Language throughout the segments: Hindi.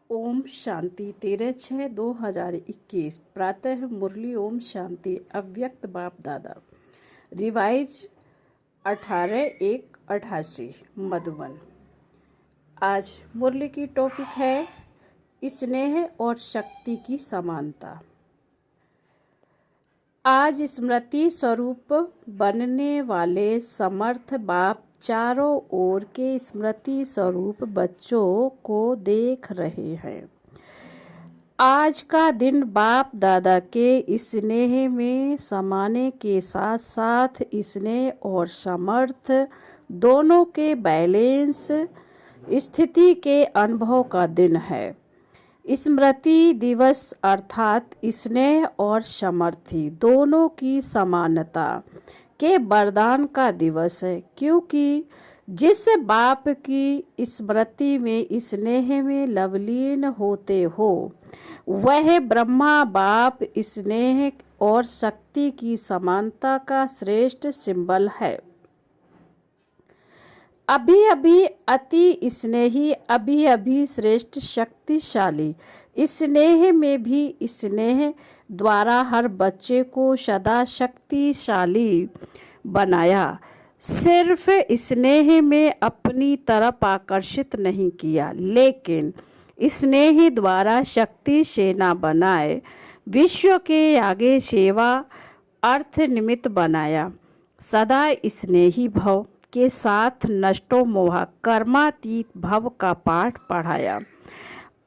ओम शांति 13/6/2021 प्रातः मुरली ओम शांति अव्यक्त बाप दादा रिवाइज 18/1/88 मधुबन। आज मुरली की टॉपिक है स्नेह और शक्ति की समानता। आज स्मृति स्वरूप बनने वाले समर्थ बाप चारों ओर के स्मृति स्वरूप बच्चों को देख रहे हैं। आज का दिन बाप दादा के स्नेह में समाने के साथ साथ स्नेह और समर्थ दोनों के बैलेंस स्थिति के अनुभव का दिन है। स्मृति दिवस अर्थात स्नेह और समर्थी दोनों की समानता के वरदान का दिवस है, क्योंकि जिस बाप की स्मृति में स्नेह में लवलीन होते हो वह ब्रह्मा बाप स्नेह और शक्ति की समानता का श्रेष्ठ सिंबल है। अभी अभी अति स्नेही, अभी अभी श्रेष्ठ शक्तिशाली। स्नेह में भी स्नेह द्वारा हर बच्चे को सदा शक्तिशाली बनाया। सिर्फ स्नेह में अपनी तरफ आकर्षित नहीं किया, लेकिन स्नेह द्वारा शक्ति सेना बनाए विश्व के आगे सेवा अर्थ निमित्त बनाया। सदा स्नेही भव के साथ नष्टो मोह कर्मातीत भव का पाठ पढ़ाया।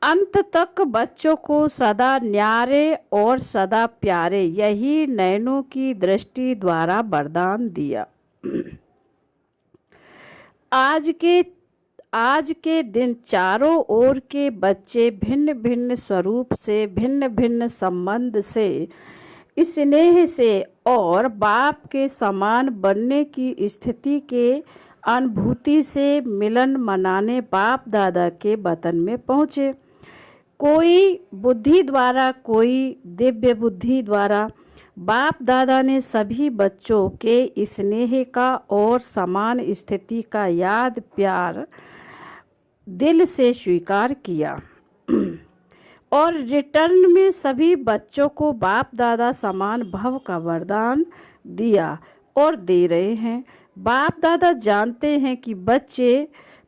अंत तक बच्चों को सदा न्यारे और सदा प्यारे यही नयनों की दृष्टि द्वारा वरदान दिया। आज के दिन चारों ओर के बच्चे भिन्न भिन्न स्वरूप से, भिन्न भिन्न संबंध से, स्नेह से और बाप के समान बनने की स्थिति के अनुभूति से मिलन मनाने बाप दादा के वतन में पहुँचे। कोई बुद्धि द्वारा, कोई दिव्य बुद्धि द्वारा बाप दादा ने सभी बच्चों के स्नेह का और समान स्थिति का याद प्यार दिल से स्वीकार किया और रिटर्न में सभी बच्चों को बाप दादा समान भव का वरदान दिया और दे रहे हैं। बाप दादा जानते हैं कि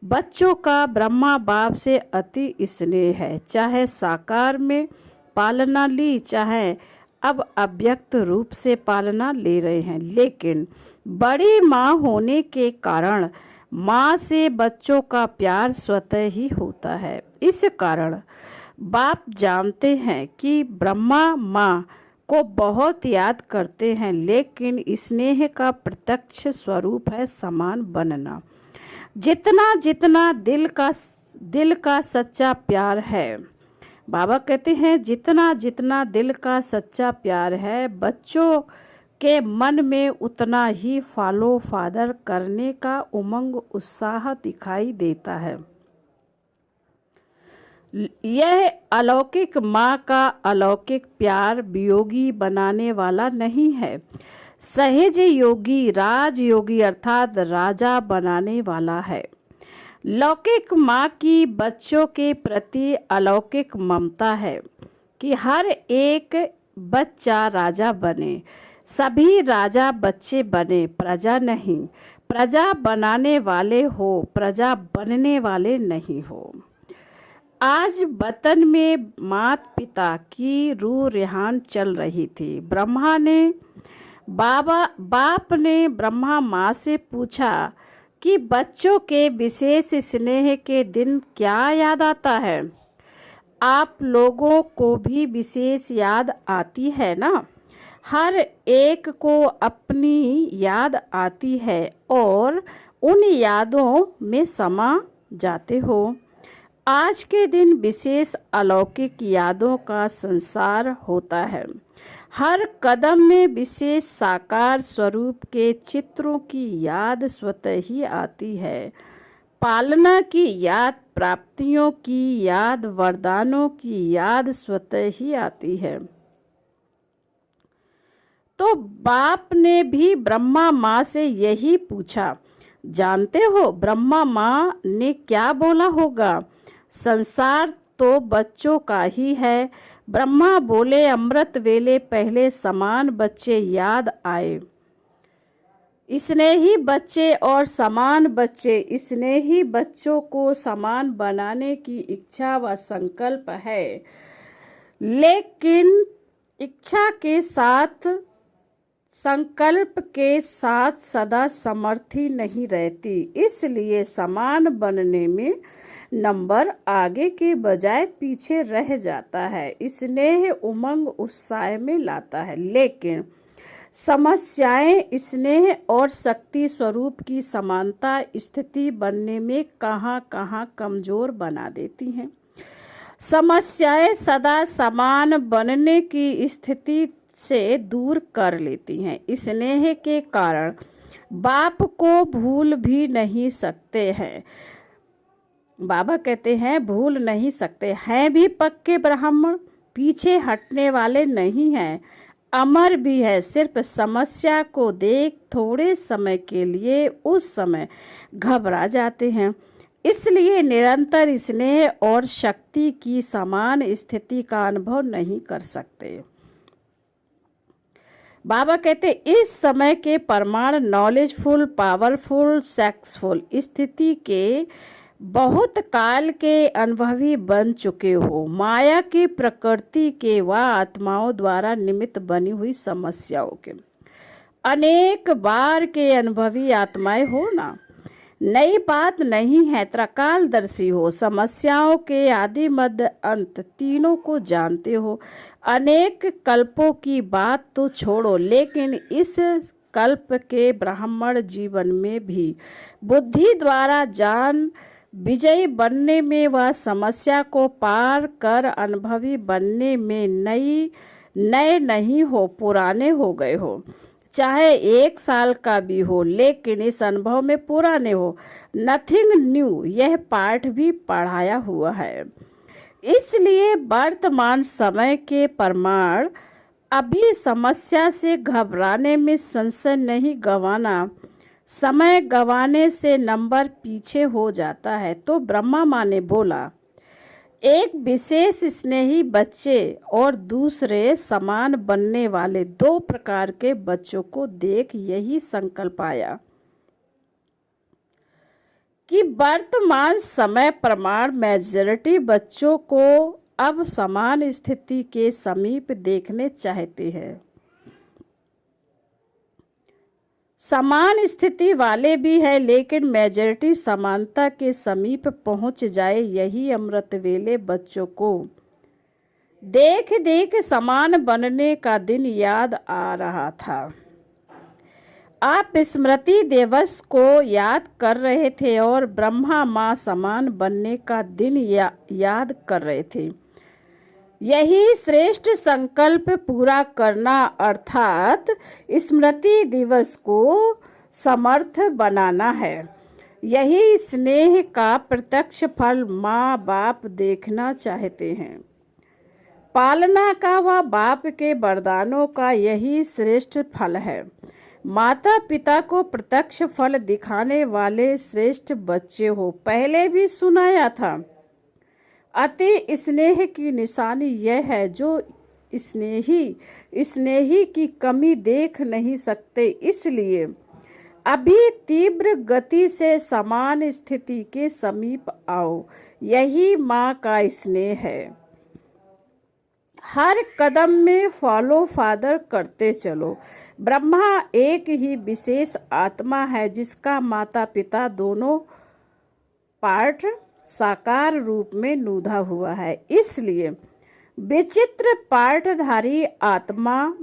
बच्चों का ब्रह्मा बाप से अति स्नेह है, चाहे साकार में पालना ली, चाहे अब अव्यक्त रूप से पालना ले रहे हैं, लेकिन बड़ी माँ होने के कारण माँ से बच्चों का प्यार स्वतः ही होता है। इस कारण बाप जानते हैं कि ब्रह्मा माँ को बहुत याद करते हैं, लेकिन स्नेह का प्रत्यक्ष स्वरूप है समान बनना। जितना जितना दिल का सच्चा प्यार है, बाबा कहते हैं जितना जितना दिल का सच्चा प्यार है बच्चों के मन में उतना ही फॉलो फादर करने का उमंग उत्साह दिखाई देता है। यह अलौकिक माँ का अलौकिक प्यार वियोगी बनाने वाला नहीं है, सहज योगी राजयोगी अर्थात राजा बनाने वाला है। लौकिक माँ की बच्चों के प्रति अलौकिक ममता है कि हर एक बच्चा राजा बने, सभी राजा बच्चे बने, प्रजा नहीं। प्रजा बनाने वाले हो, प्रजा बनने वाले नहीं हो। आज वतन में माता पिता की रूह रेहान चल रही थी। बाप ने ब्रह्मा माँ से पूछा कि बच्चों के विशेष स्नेह के दिन क्या याद आता है? आप लोगों को भी विशेष याद आती है ना? हर एक को अपनी याद आती है और उन यादों में समा जाते हो। आज के दिन विशेष अलौकिक यादों का संसार होता है। हर कदम में विशेष साकार स्वरूप के चित्रों की याद स्वतः ही आती है। पालना की याद, प्राप्तियों की याद, वरदानों की याद स्वतः ही आती है। तो बाप ने भी ब्रह्मा माँ से यही पूछा। जानते हो ब्रह्मा माँ ने क्या बोला होगा? संसार तो बच्चों का ही है। ब्रह्मा बोले अमृत वेले पहले समान बच्चे याद आए। स्नेही बच्चे और समान बच्चे, स्नेही बच्चों को समान बनाने की इच्छा व संकल्प है, लेकिन इच्छा के साथ संकल्प के साथ सदा समर्थी नहीं रहती। इसलिए समान बनने में नंबर आगे के बजाय पीछे रह जाता है। स्नेह उमंग उत्साह में लाता है, लेकिन समस्याएं स्नेह और शक्ति स्वरूप की समानता स्थिति बनने में कहाँ कमजोर बना देती हैं। समस्याएं सदा समान बनने की स्थिति से दूर कर लेती हैं। स्नेह के कारण बाप को भूल भी नहीं सकते हैं। बाबा कहते हैं भूल नहीं सकते हैं भी पक्के ब्राह्मण, पीछे हटने वाले नहीं हैं, अमर भी है। सिर्फ समस्या को देख थोड़े समय के लिए उस समय घबरा जाते हैं। इसलिए निरंतर स्नेह और शक्ति की समान स्थिति का अनुभव नहीं कर सकते। बाबा कहते इस समय के परमाणु नॉलेजफुल, पावरफुल, सेक्सफुल स्थिति के बहुत काल के अनुभवी बन चुके हो। माया की प्रकृति के व आत्माओं द्वारा निमित्त बनी हुई समस्याओं के अनेक बार के अनुभवी आत्माएं हो ना। नई बात नहीं है, त्रकालदर्शी हो, समस्याओं के आदि मध्य अंत तीनों को जानते हो। अनेक कल्पों की बात तो छोड़ो, लेकिन इस कल्प के ब्राह्मण जीवन में भी बुद्धि द्वारा जान विजयी बनने में व समस्या को पार कर अनुभवी बनने में नए नहीं हो, पुराने हो गए हो। चाहे 1 साल का भी हो, लेकिन इस अनुभव में पुराने हो। नथिंग न्यू, यह पाठ भी पढ़ाया हुआ है। इसलिए वर्तमान समय के प्रमाण अभी समस्या से घबराने में संशय नहीं गंवाना। समय गंवाने से नंबर पीछे हो जाता है। तो ब्रह्मा माँ ने बोला, एक विशेष स्नेही बच्चे और दूसरे समान बनने वाले 2 प्रकार के बच्चों को देख यही संकल्प आया कि वर्तमान समय प्रमाण मेजॉरिटी बच्चों को अब समान स्थिति के समीप देखने चाहते हैं। समान स्थिति वाले भी है, लेकिन मेजॉरिटी समानता के समीप पहुंच जाए, यही अमृत वेले बच्चों को देख देख समान बनने का दिन याद आ रहा था। आप स्मृति दिवस को याद कर रहे थे और ब्रह्मा माँ समान बनने का दिन याद कर रहे थे। यही श्रेष्ठ संकल्प पूरा करना, अर्थात स्मृति दिवस को समर्थ बनाना है। यही स्नेह का प्रत्यक्ष फल माँ बाप देखना चाहते हैं। पालना का व बाप के वरदानों का यही श्रेष्ठ फल है। माता पिता को प्रत्यक्ष फल दिखाने वाले श्रेष्ठ बच्चे हो। पहले भी सुनाया था। अति स्नेह की निशानी यह है, जो स्नेही की कमी देख नहीं सकते। इसलिए अभी तीव्र गति से समान स्थिति के समीप आओ। यही माँ का स्नेह है। हर कदम में फॉलो फादर करते चलो। ब्रह्मा एक ही विशेष आत्मा है, जिसका माता पिता दोनों पार्ट साकार रूप में नूधा हुआ है। इसलिए विचित्र पार्टधारी आत्मा,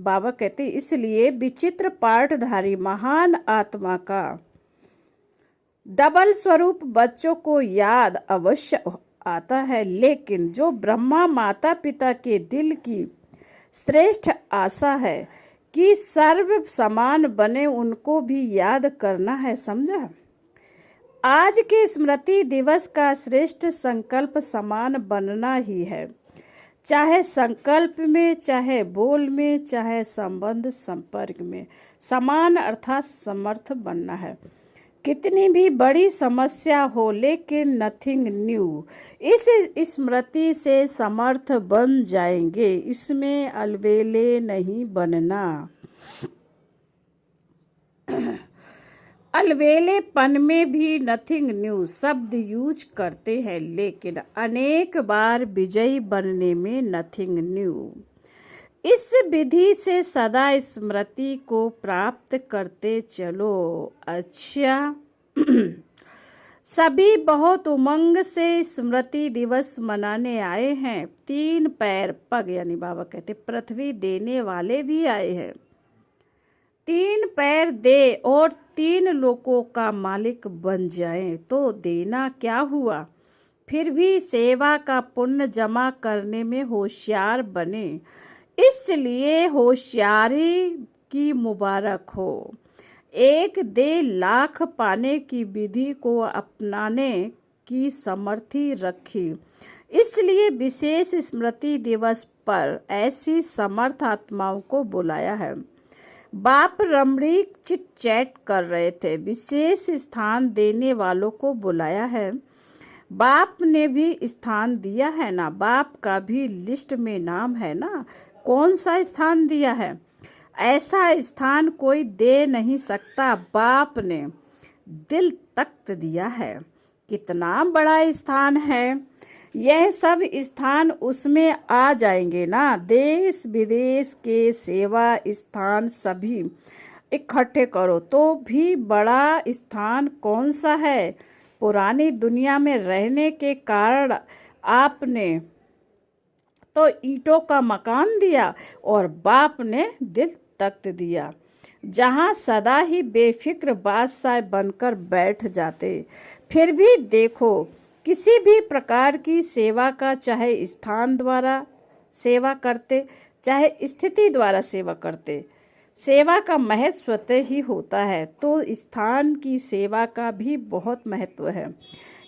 बाबा कहते इसलिए विचित्र पार्टधारी महान आत्मा का डबल स्वरूप बच्चों को याद अवश्य आता है, लेकिन जो ब्रह्मा माता पिता के दिल की श्रेष्ठ आशा है कि सर्व समान बने, उनको भी याद करना है। समझा? आज के स्मृति दिवस का श्रेष्ठ संकल्प समान बनना ही है। चाहे संकल्प में, चाहे बोल में, चाहे संबंध संपर्क में, समान अर्थात समर्थ बनना है। कितनी भी बड़ी समस्या हो लेकिन नथिंग न्यू, इस स्मृति से समर्थ बन जाएंगे, इसमें अलबेले नहीं बनना। अलवेलेपन में भी नथिंग न्यू शब्द यूज करते हैं, लेकिन अनेक बार विजयी बनने में नथिंग न्यू। इस विधि से सदा स्मृति को प्राप्त करते चलो। अच्छा, सभी बहुत उमंग से स्मृति दिवस मनाने आए हैं। 3 पैर पग यानी बाबा कहते पृथ्वी देने वाले भी आए हैं। 3 पैर दे और 3 लोकों का मालिक बन जाएं तो देना क्या हुआ। फिर भी सेवा का पुण्य जमा करने में होशियार बने, इसलिए होशियारी की मुबारक हो। 1 दे लाख पाने की विधि को अपनाने की समर्थी रखी, इसलिए विशेष स्मृति दिवस पर ऐसी समर्थ आत्माओं को बुलाया है। बाप रमणीक चिट चैट कर रहे थे, विशेष स्थान देने वालों को बुलाया है। बाप ने भी स्थान दिया है ना, बाप का भी लिस्ट में नाम है ना। कौन सा स्थान दिया है? ऐसा स्थान कोई दे नहीं सकता, बाप ने दिल तख्त दिया है। कितना बड़ा स्थान है, यह सब स्थान उसमें आ जाएंगे ना। देश विदेश के सेवा स्थान सभी इकट्ठे करो तो भी बड़ा स्थान कौन सा है। पुरानी दुनिया में रहने के कारण आपने तो ईंटों का मकान दिया और बाप ने दिल तख्त दिया, जहां सदा ही बेफिक्र बादशाह बनकर बैठ जाते। फिर भी देखो, किसी भी प्रकार की सेवा का, चाहे स्थान द्वारा सेवा करते चाहे स्थिति द्वारा सेवा करते, सेवा का महत्व स्वतः ही होता है, तो स्थान की सेवा का भी बहुत महत्व है।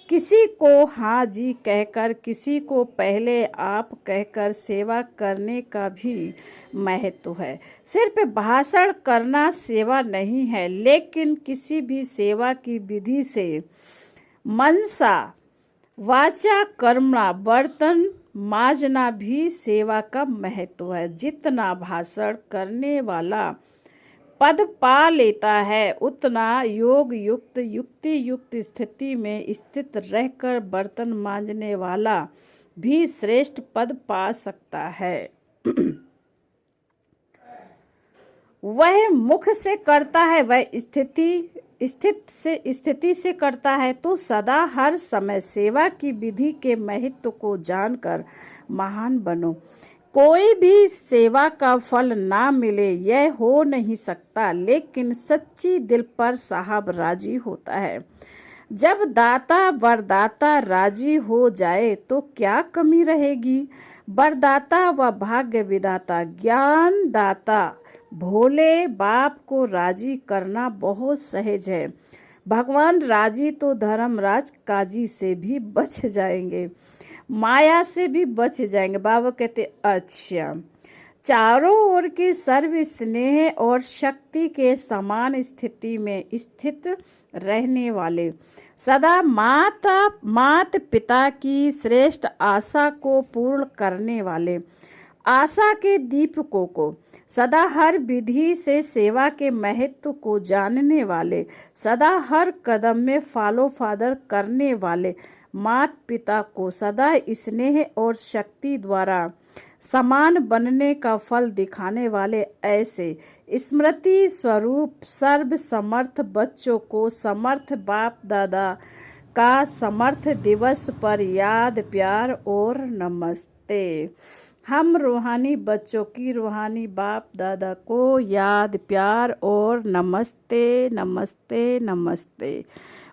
किसी को हाँ जी कहकर, किसी को पहले आप कहकर सेवा करने का भी महत्व है। सिर्फ भाषण करना सेवा नहीं है, लेकिन किसी भी सेवा की विधि से मनसा वाचा कर्मणा बर्तन माजना भी सेवा का महत्व है। जितना भाषण करने वाला पद पा लेता है, उतना योग युक्त युक्ति युक्त स्थिति में स्थित रहकर बर्तन मांजने वाला भी श्रेष्ठ पद पा सकता है। वह मुख से करता है, वह स्थिति से करता है, तो सदा हर समय सेवा की विधि के महत्व को जानकर महान बनो। कोई भी सेवा का फल ना मिले यह हो नहीं सकता, लेकिन सच्ची दिल पर साहब राजी होता है। जब दाता वरदाता राजी हो जाए तो क्या कमी रहेगी। वरदाता व भाग्य विधाता ज्ञान दाता भोले बाप को राजी करना बहुत सहज है। भगवान राजी तो धर्मराज काजी से भी बच जाएंगे, माया से भी बच जाएंगे। बाबा कहते अच्छा, चारों ओर की सर्व स्नेह और शक्ति के समान स्थिति में स्थित रहने वाले, सदा मात पिता की श्रेष्ठ आशा को पूर्ण करने वाले, आशा के दीपकों को, सदा हर विधि से सेवा के महत्व को जानने वाले, सदा हर कदम में फॉलो फादर करने वाले, माता पिता को सदा स्नेह और शक्ति द्वारा समान बनने का फल दिखाने वाले, ऐसे स्मृति स्वरूप सर्व समर्थ बच्चों को समर्थ बाप दादा का समर्थ दिवस पर याद प्यार और नमस्ते। हम रूहानी बच्चों की रूहानी बाप दादा को याद प्यार और नमस्ते नमस्ते नमस्ते।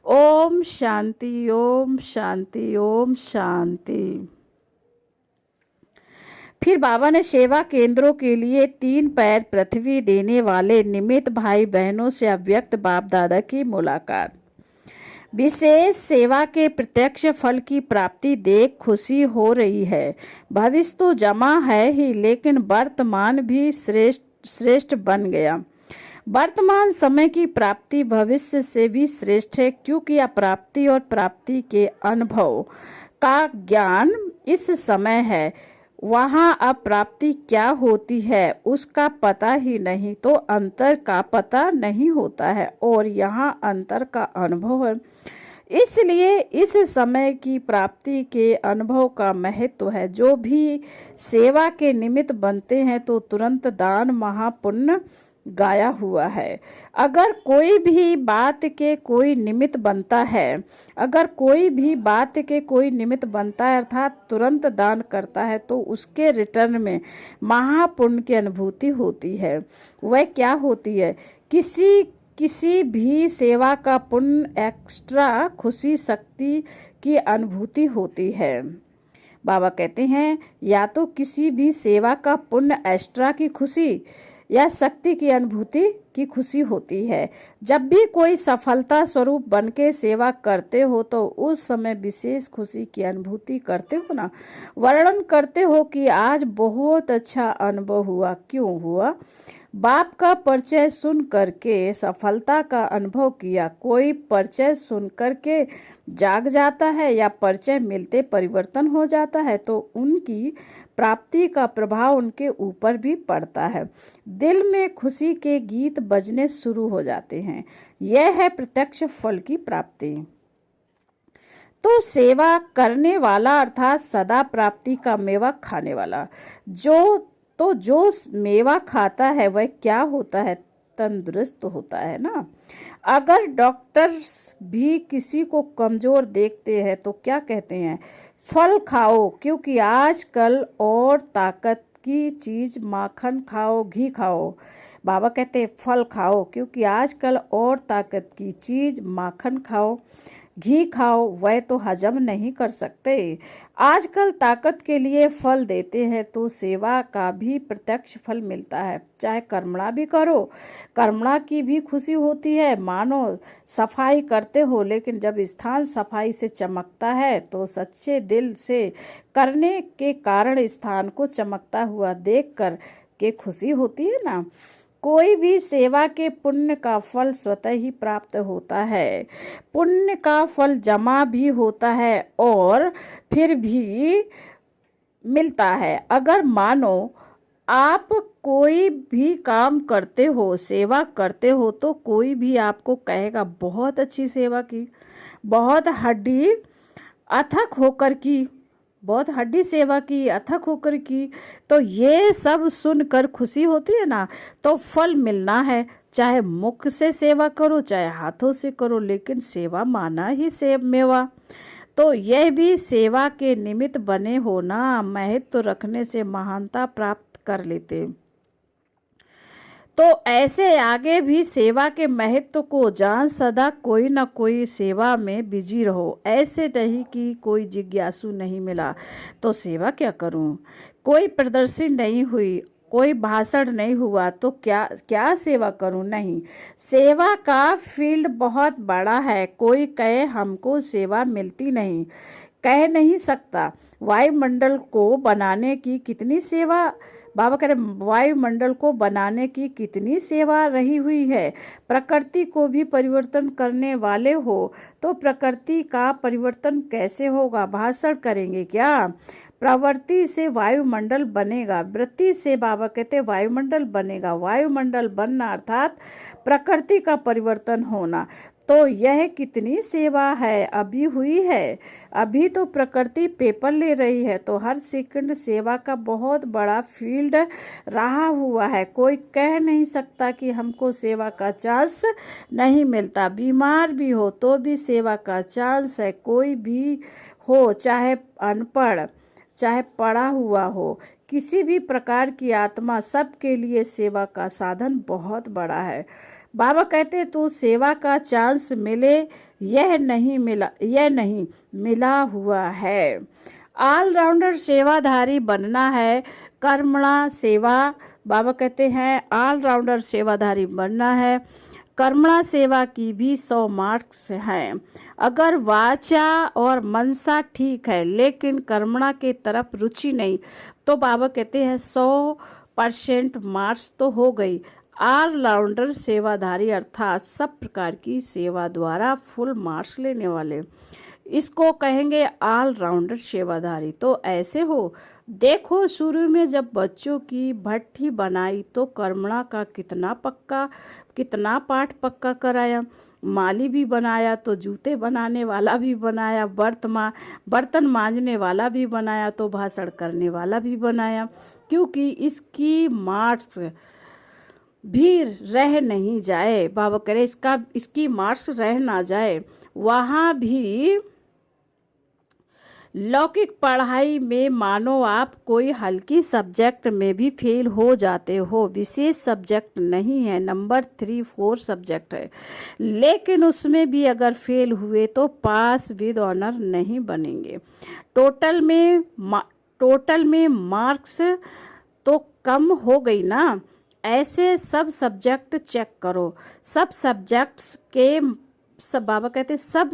ओम शांति ओम शांति ओम शांति। फिर बाबा ने सेवा केंद्रों के लिए 3 पैर पृथ्वी देने वाले निमित्त भाई बहनों से अव्यक्त बाप दादा की मुलाकात। विशेष सेवा के प्रत्यक्ष फल की प्राप्ति देख खुशी हो रही है। भविष्य तो जमा है ही, लेकिन वर्तमान भी श्रेष्ठ बन गया। वर्तमान समय की प्राप्ति भविष्य से भी श्रेष्ठ है, क्योंकि अप्राप्ति और प्राप्ति के अनुभव का ज्ञान इस समय है। वहाँ अप्राप्ति क्या होती है उसका पता ही नहीं, तो अंतर का पता नहीं होता है, और यहाँ अंतर का अनुभव है। इसलिए इस समय की प्राप्ति के अनुभव का महत्व है। जो भी सेवा के निमित्त बनते हैं तो तुरंत दान महापुण्य गाया हुआ है। अगर कोई भी बात के कोई निमित्त बनता है, अगर कोई भी बात के कोई निमित्त बनता है अर्थात तुरंत दान करता है, तो उसके रिटर्न में महापुण्य की अनुभूति होती है। वह क्या होती है? किसी भी सेवा का पुण्य एक्स्ट्रा खुशी शक्ति की अनुभूति होती है। बाबा कहते हैं या तो किसी भी सेवा का पुण्य एक्स्ट्रा की खुशी या शक्ति की अनुभूति की खुशी होती है। जब भी कोई सफलता स्वरूप बन के सेवा करते हो तो उस समय विशेष खुशी की अनुभूति करते हो ना, वर्णन करते हो कि आज बहुत अच्छा अनुभव हुआ। क्यों हुआ? बाप का परिचय सुन करके सफलता का अनुभव किया। कोई परिचय सुन करके जाग जाता है या परिचय मिलते परिवर्तन हो जाता है, तो उनकी प्राप्ति का प्रभाव उनके ऊपर भी पड़ता है। दिल में खुशी के गीत बजने शुरू हो जाते हैं। यह है प्रत्यक्ष फल की प्राप्ति। तो सेवा करने वाला अर्थात सदा प्राप्ति का मेवा खाने वाला, जो मेवा खाता है वह क्या होता है? तंदुरुस्त होता है ना। अगर डॉक्टर्स भी किसी को कमजोर देखते हैं तो क्या कहते हैं? फल खाओ, क्योंकि आजकल और ताकत की चीज माखन खाओ, घी खाओ। बाबा कहते हैं फल खाओ, क्योंकि आजकल और ताकत की चीज माखन खाओ, घी खाओ, वह तो हजम नहीं कर सकते। आजकल ताकत के लिए फल देते हैं तो सेवा का भी प्रत्यक्ष फल मिलता है। चाहे कर्मणा भी करो, कर्मणा की भी खुशी होती है। मानो सफाई करते हो, लेकिन जब स्थान सफाई से चमकता है तो सच्चे दिल से करने के कारण स्थान को चमकता हुआ देखकर के खुशी होती है ना। कोई भी सेवा के पुण्य का फल स्वतः ही प्राप्त होता है। पुण्य का फल जमा भी होता है और फिर भी मिलता है। अगर मानो आप कोई भी काम करते हो, सेवा करते हो, तो कोई भी आपको कहेगा बहुत अच्छी सेवा की, बहुत हड्डी अथक होकर की, बहुत हड्डी सेवा की, अथक होकर की, तो ये सब सुनकर खुशी होती है ना। तो फल मिलना है, चाहे मुख से सेवा करो चाहे हाथों से करो, लेकिन सेवा माना ही सेव मेवा। तो यह भी सेवा के निमित्त बने हो ना, महत्व रखने से महानता प्राप्त कर लेते। तो ऐसे आगे भी सेवा के महत्व को जान सदा कोई न कोई सेवा में बिजी रहो। ऐसे नहीं कि कोई जिज्ञासु नहीं मिला तो सेवा क्या करूं, कोई प्रदर्शनी नहीं हुई, कोई भाषण नहीं हुआ तो क्या सेवा करूं। नहीं, सेवा का फील्ड बहुत बड़ा है। कोई कहे हमको सेवा मिलती नहीं, कह नहीं सकता। वायुमंडल को बनाने की कितनी सेवा, बाबा कह रहे वायुमंडल को बनाने की कितनी सेवा रही हुई है। प्रकृति को भी परिवर्तन करने वाले हो तो प्रकृति का परिवर्तन कैसे होगा? भाषण करेंगे क्या? प्रवृत्ति से वायुमंडल बनेगा, वृत्ति से बाबा कहते वायुमंडल बनेगा। वायुमंडल बनना अर्थात प्रकृति का परिवर्तन होना। तो यह कितनी सेवा है अभी हुई है। अभी तो प्रकृति पेपर ले रही है, तो हर सेकंड सेवा का बहुत बड़ा फील्ड रहा हुआ है। कोई कह नहीं सकता कि हमको सेवा का चांस नहीं मिलता। बीमार भी हो तो भी सेवा का चांस है। कोई भी हो, चाहे अनपढ़ चाहे पढ़ा हुआ हो, किसी भी प्रकार की आत्मा, सबके लिए सेवा का साधन बहुत बड़ा है। बाबा कहते तो सेवा का चांस मिले, यह नहीं मिला हुआ है। ऑलराउंडर सेवाधारी बनना है। कर्मणा सेवा, बाबा कहते हैं ऑलराउंडर सेवाधारी बनना है। कर्मणा सेवा की भी 100 मार्क्स हैं। अगर वाचा और मनसा ठीक है लेकिन कर्मणा के तरफ रुचि नहीं, तो बाबा कहते हैं 100% मार्क्स तो हो गई। ऑलराउंडर सेवाधारी अर्थात सब प्रकार की सेवा द्वारा फुल मार्क्स लेने वाले, इसको कहेंगे ऑलराउंडर सेवाधारी। तो ऐसे हो, देखो शुरू में जब बच्चों की भट्ठी बनाई तो कर्मणा का कितना पाठ पक्का कराया, माली भी बनाया तो जूते बनाने वाला भी बनाया, बर्तन मांजने वाला भी बनाया तो भाषण करने वाला भी बनाया, क्योंकि इसकी मार्क्स भी रह नहीं जाए। बाबा करे इसकी मार्क्स रह ना जाए। वहाँ भी लौकिक पढ़ाई में मानो आप कोई हल्की सब्जेक्ट में भी फेल हो जाते हो, विशेष सब्जेक्ट नहीं है, नंबर 3-4 सब्जेक्ट है, लेकिन उसमें भी अगर फेल हुए तो पास विद ऑनर नहीं बनेंगे। टोटल में मार्क्स तो कम हो गई ना। ऐसे सब सब्जेक्ट चेक करो। बाबा कहते सब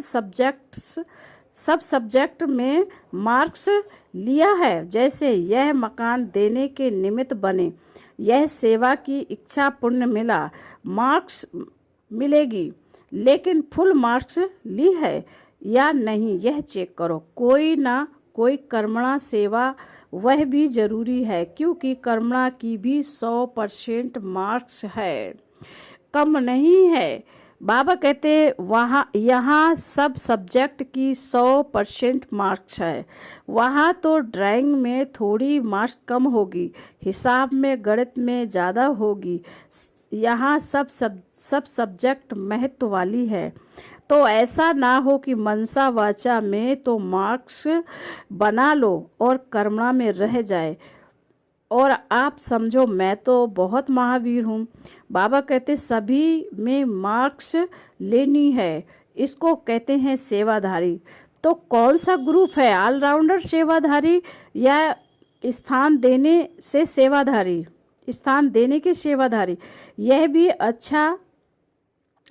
सब्जेक्ट में मार्क्स लिया है, जैसे यह मकान देने के निमित्त बने, यह सेवा की इच्छा पूर्ण मिला, मार्क्स मिलेगी, लेकिन फुल मार्क्स ली है या नहीं यह चेक करो। कोई ना कोई कर्मणा सेवा वह भी जरूरी है, क्योंकि कर्मणा की भी 100% मार्क्स है, कम नहीं है। बाबा कहते यहाँ सब सब्जेक्ट की 100% मार्क्स है। वहाँ तो ड्राइंग में थोड़ी मार्क्स कम होगी, हिसाब में गणित में ज़्यादा होगी। यहाँ सब सब्जेक्ट महत्व वाली है। तो ऐसा ना हो कि मनसा वाचा में तो मार्क्स बना लो और कर्मणा में रह जाए और आप समझो मैं तो बहुत महावीर हूँ। बाबा कहते सभी में मार्क्स लेनी है, इसको कहते हैं सेवाधारी। तो कौन सा ग्रुप है, ऑलराउंडर सेवाधारी या स्थान देने के सेवाधारी? यह भी अच्छा,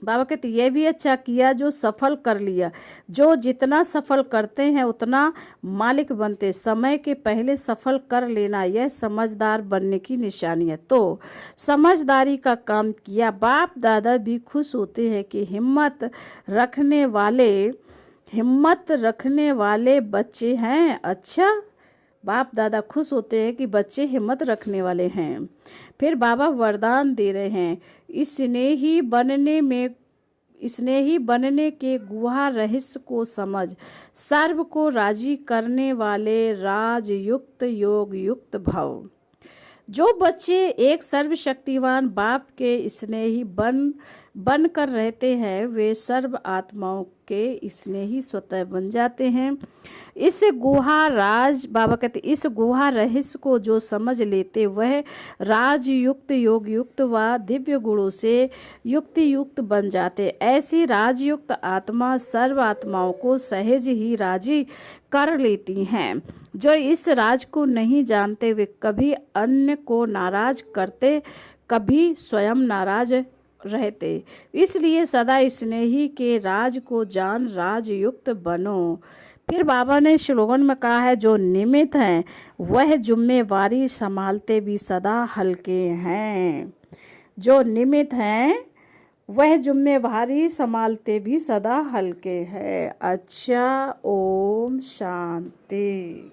बाबा कहते यह भी अच्छा किया जो सफल कर लिया। जो जितना सफल करते हैं उतना मालिक बनते। समय के पहले सफल कर लेना यह समझदार बनने की निशानी है। तो समझदारी का काम किया। बाप दादा भी खुश होते हैं कि हिम्मत रखने वाले बच्चे हैं। अच्छा, बाप दादा खुश होते हैं कि बच्चे हिम्मत रखने वाले हैं। फिर बाबा वरदान दे रहे हैं, स्नेही बनने के गुहा रहस्य को समझ, सर्व को राजी करने वाले राजयुक्त योग युक्त भव। जो बच्चे एक सर्वशक्तिवान बाप के स्नेही बन कर रहते हैं, वे सर्व आत्माओं के स्नेही स्वतः बन जाते हैं। बाबा कहते इस गुहा रहस्य को जो समझ लेते वह राजयुक्त योग युक्त व दिव्य गुणों से युक्त बन जाते। ऐसी राजयुक्त आत्मा सर्व आत्माओं को सहज ही राजी कर लेती हैं। जो इस राज को नहीं जानते वे कभी अन्य को नाराज करते, कभी स्वयं नाराज रहते। इसलिए सदा स्नेही के राज को जान राजयुक्त बनो। फिर बाबा ने स्लोगन में कहा है, जो निमित्त हैं वह जिम्मेवारी संभालते भी सदा हल्के हैं। जो निमित्त हैं वह जिम्मेवारी संभालते भी सदा हल्के हैं। अच्छा, ओम शांति।